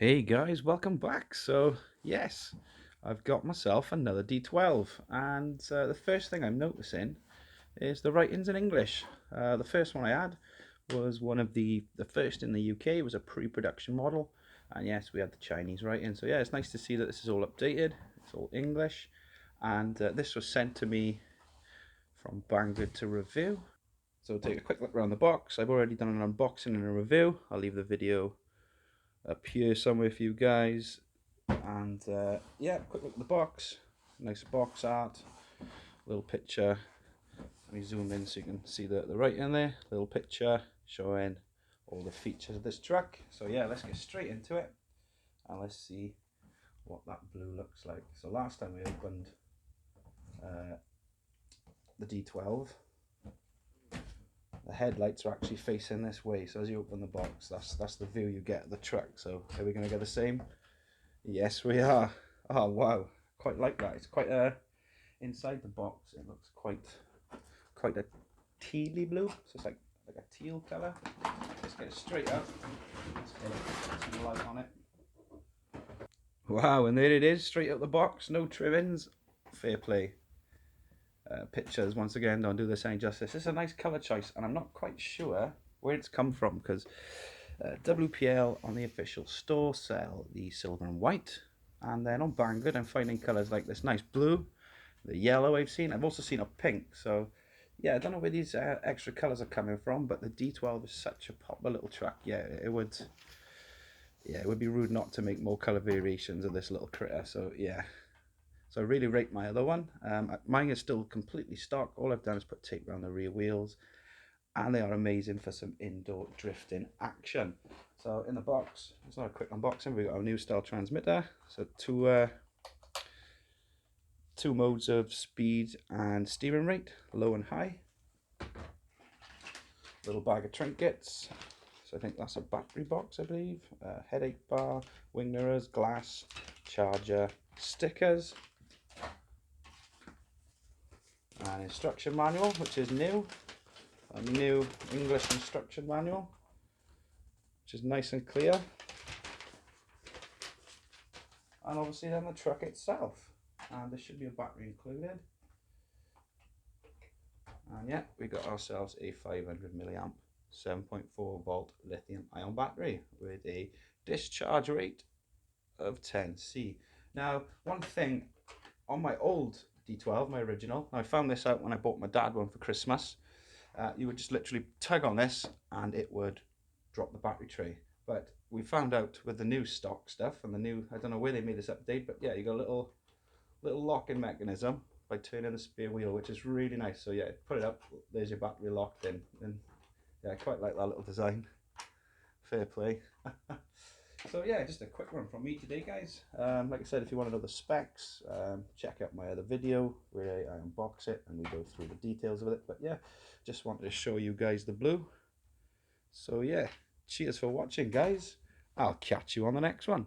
Hey guys, welcome back. So yes, I've got myself another D12, and the first thing I'm noticing is the writings in English. The first one I had was one of the first in the UK. It was a pre-production model, and yes, we had the Chinese writing. So yeah, it's nice to see that this is all updated. It's all English, and this was sent to me from Banggood to review. So take a quick look around the box. I've already done an unboxing and a review. I'll leave the video up here somewhere for you guys. And yeah, quick look at the box. Nice box art, little picture. Let me zoom in so you can see the writing there. Little picture showing all the features of this truck. So yeah, let's get straight into it and let's see what that blue looks like. So last time we opened the D12, the headlights are actually facing this way, so as you open the box, that's the view you get of the truck. So are we going to get the same? Yes, we are. Oh wow, quite like that. It's quite inside the box it looks quite a tealy blue, so it's like a teal colour. Let's get it straight up. Let's get some light on it. Wow, and there it is, straight out the box, no trimmings. Fair play. Pictures, once again, don't do this any justice. This is a nice colour choice, and I'm not quite sure where it's come from, because WPL on the official store sell the silver and white, and then on Banggood I'm finding colours like this nice blue, the yellow I've also seen a pink. So yeah, I don't know where these extra colours are coming from, but the D12 is such a popular little truck. Yeah, it would be rude not to make more colour variations of this little critter. So yeah, so I really rate my other one. Mine is still completely stock. All I've done is put tape around the rear wheels, and they are amazing for some indoor drifting action. So in the box, it's not a quick unboxing. We've got our new style transmitter. So two modes of speed and steering rate, low and high. Little bag of trinkets. So I think that's a battery box, I believe. Headache bar, wing mirrors, glass, charger, stickers, an instruction manual, which is new. A new English instruction manual, which is nice and clear. And obviously then the truck itself. And there should be a battery included. And yeah, we got ourselves a 500 milliamp 7.4 volt lithium ion battery with a discharge rate of 10C. Now, one thing on my old D12, my original, I found this out when I bought my dad one for Christmas. You would just literally tug on this and it would drop the battery tray. But we found out with the new stock stuff and the new, I don't know where they made this update, but yeah, you got a little locking mechanism by turning the spare wheel, which is really nice. So yeah, put it up, there's your battery locked in, and yeah, I quite like that little design. Fair play. So yeah, just a quick one from me today, guys. Like I said, if you want to know the specs, check out my other video where I unbox it and we go through the details of it. But yeah, just wanted to show you guys the blue. So yeah, cheers for watching, guys. I'll catch you on the next one.